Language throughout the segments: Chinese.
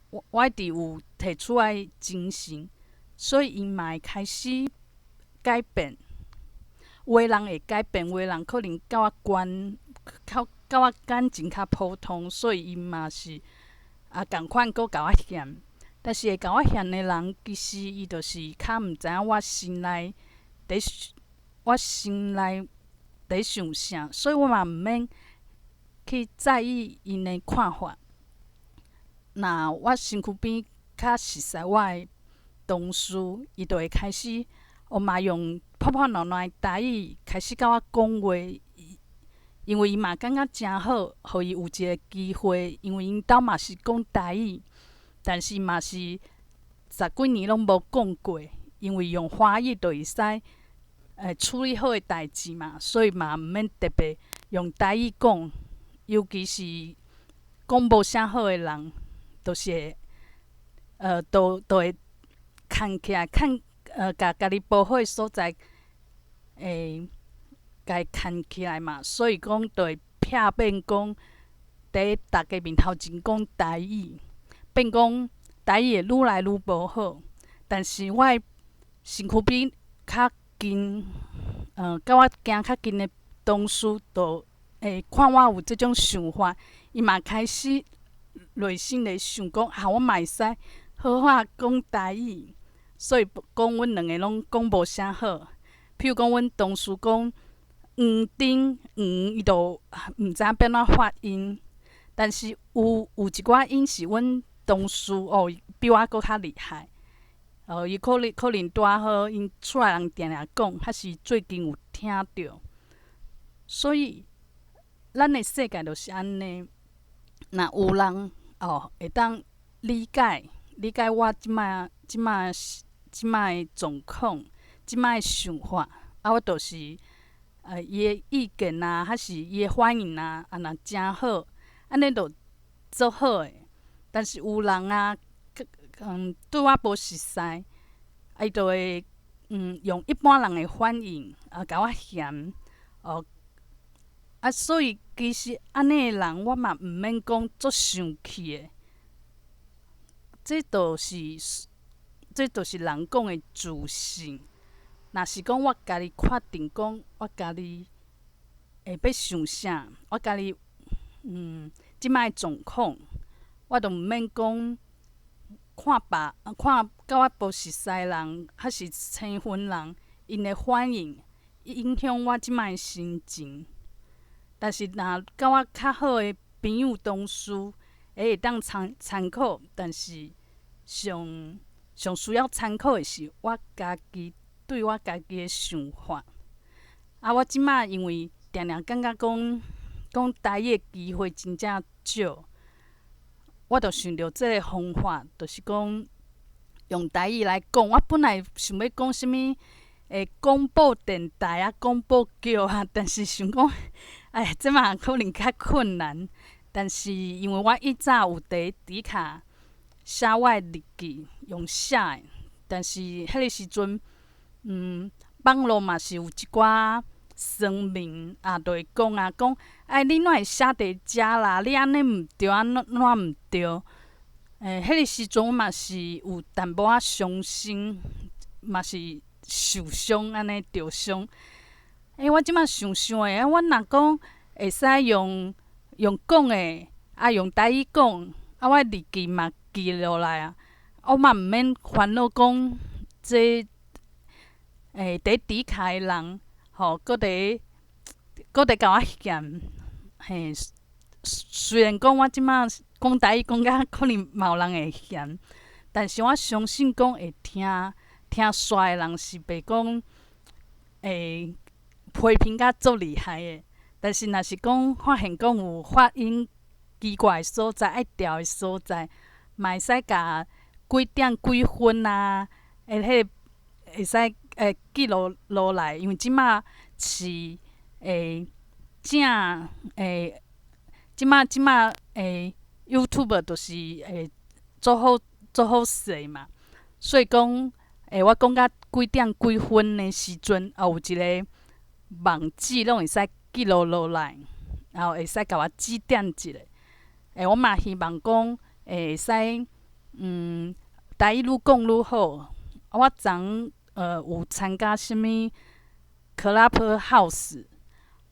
我一直有提出来精神，所以因嘛会开始改变。有诶人会改变，有诶人可能甲我甲我感情较普通，所以因嘛是共款搁甲我嫌。但是会甲我嫌诶人，其实伊就是较毋知影我心内伫我心内伫想啥，所以我嘛毋免去在意因诶看法。若我身躯边较熟悉我诶同事，伊就会开始嘛用破破烂烂诶台语开始甲我讲话，因为伊嘛感觉诚好，互伊有一个机会，因为因兜嘛是讲台语，但是嘛是十几年拢无讲过，因为用华语就会使处理好诶代志嘛，所以嘛毋免特别用台语讲，尤其是讲无啥好诶人，就是会都会牵起来，甲家己无好诶所在，会甲伊牵起来嘛，所以讲就会避免讲伫大家面头前讲台语，变讲台语会愈来愈无好。但是我诶身躯边较近，甲我行较近诶同事，就会看我有即种想法，伊嘛开始内心咧想讲，我嘛会使好好讲台语。所以讲阮两个拢讲无啥好。譬如讲，阮同事讲顶伊就毋知影要安怎发音。但是有一寡音是阮同事比我搁较厉害。伊可能拄仔好，因厝内人定定讲，还是最近有听着。所以咱的世界就是安尼。若有人会当理解我即摆的状况，即摆的想法，我就是伊的意见啊，还是伊的反应啊，若诚好，安尼就做好诶。但是有人对我无熟悉，伊就会用一般人的反应甲我嫌所以其实安尼诶人，我嘛毋免讲足生气诶。这就是人讲诶自信。若是讲我家己确定讲，我家己会要想啥，我家己即摆诶状况，我就毋免讲看甲我无熟悉诶人，还是青分人，因诶反应影响我即摆诶心情。但是若甲我较好诶朋友同事，会当参考，但是上需要参考诶是我家己对我家己诶想法。我即摆因为定定感觉讲台语诶机会真正少，我就想着即个方法，就是讲用台语来讲。我本来想要讲啥物广播电台广播剧但是想讲，这嘛可能较困难。但是因为我以早有伫底卡写我诶日记，用写诶，但是迄个时阵，网络嘛是有一寡酸民就会讲你哪会写伫遮啦？你安尼毋对，安怎毋对？迄个时阵我嘛是有淡薄仔伤心，嘛是受伤安尼着伤。我即摆想想诶，我若讲会使用讲诶，用台语讲，我日记嘛记落来我嘛毋免烦恼讲这伫底卡诶人搁伫甲我嫌。虽然讲我即摆讲台语讲甲可能嘛有人会嫌，但是我相信讲会听煞诶人是袂讲会批评甲足厉害诶。但是若是讲发现讲有发音奇怪诶所在、爱调诶所在，嘛会使甲几点几分迄个会使记录落来，因为即摆是正即摆YouTube 就是做好势嘛，所以讲我讲到几点几分的时阵，有一个网址拢会使记录落来，然后会使甲我指点一下。我嘛希望讲会使台语愈讲愈好。我昨有参加什物 Clubhouse，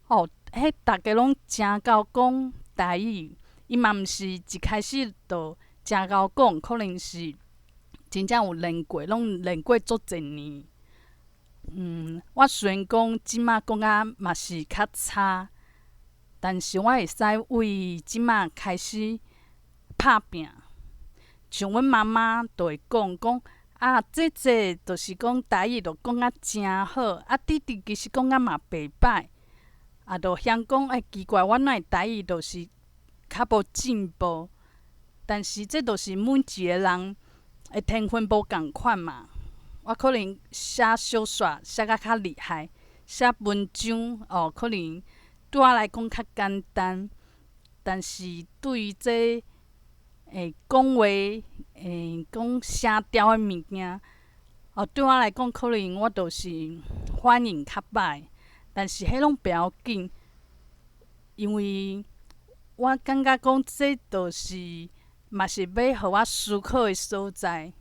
迄逐个拢真够讲台语，伊嘛毋是一开始就真够讲，可能是真正有练过，拢练过足侪年。我虽然讲即马讲啊嘛是较差，但是我会使为即马开始拍拼。像阮妈妈就会讲姐姐就是讲台语就讲啊真好，弟弟其实讲啊嘛袂歹，就嫌讲奇怪，我哪会台语就是较无进步？但是这就是每一个人的天分无共款嘛。我可能写小说写甲较厉害，写文章可能对我来讲较简单，但是对于这讲话讲声调的物件，对我来讲可能我就是反应较歹，但是迄拢袂要紧，因为我感觉讲这就是嘛是要互我思考的所在。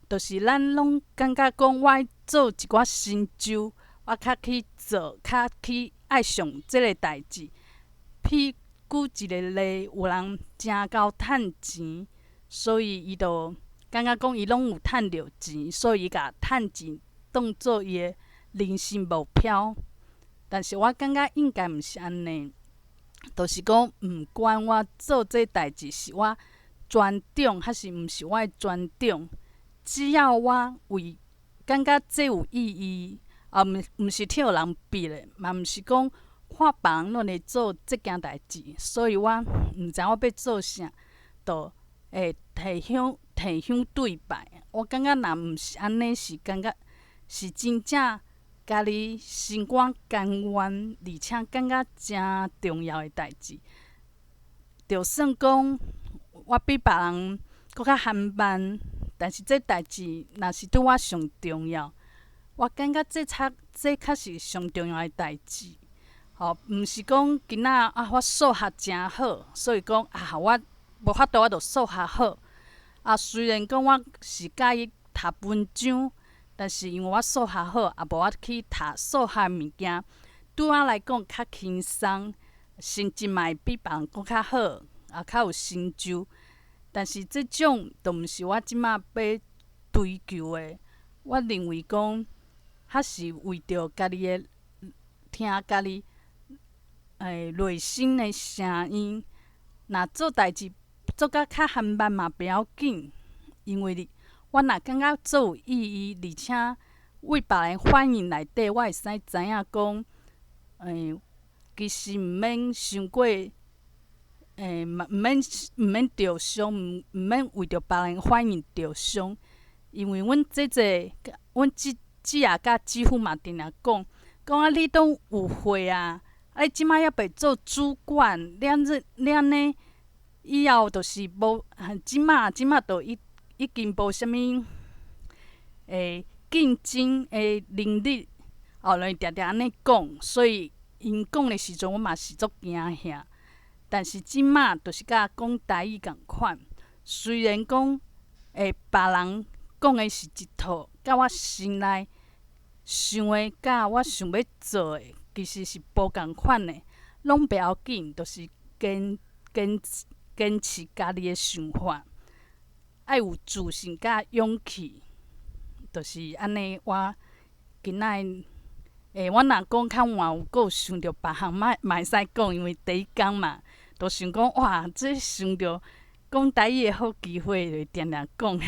就是咱拢感觉讲，我爱做一寡成就，我较去做，较去爱上即个代志。譬举一个例，有人真够趁钱，所以伊就感觉讲伊拢有趁着钱，所以伊甲趁钱当做伊的人生目标。但是我感觉应该毋是安尼，就是讲毋管我做这代志是我专长，还是毋是我的专长。只要我感觉这有意义，毋是替人逼的，嘛毋是讲看别人拢会做这件代志，所以我毋知我要做啥，就会提倡对白。我感觉若毋是安尼，是感觉是真正家己心肝甘愿，而且感觉真重要的代志。就算讲我比别人搁较含慢。但是这代志若是对我上重要，我感觉这确实上重要的代志。毋是讲今仔我数学真好，所以讲我无法度我就数学好。虽然讲我是介意读文章，但是因为我数学好，无我去读数学物件，对我来讲较轻松，成绩嘛会比别人搁较好，较有成就。但是即种就毋是我即马要追求的。我认为讲，还是为着家己的听家己内心的声音。若做代志做甲较含慢嘛袂要紧，因为我若感觉做有意义，而且为别人反应内底，我会使知影讲，其实毋免伤过。毋免着伤，毋免为着别人反应着伤，因为阮姐姐、阮姊仔甲姊夫嘛定定讲你都有岁啊，你即摆还袂做主管，你安尼以后就是无，即摆就已经无啥物竞争的能力，伊定定安尼讲，所以因讲的时阵，我嘛是足惊吓。但是即马就是甲讲台语共款，虽然讲别人讲的是一套，甲我心内想的，甲我想要做的，其实是无共款的，拢袂要紧，就是坚持家己的想法，爱有自信甲勇气，就是安尼。我今仔我若讲较晏有，阁有想着别项，嘛会使讲，因为第一工嘛。就想讲哇，这想着讲台语的好机会，就定定讲。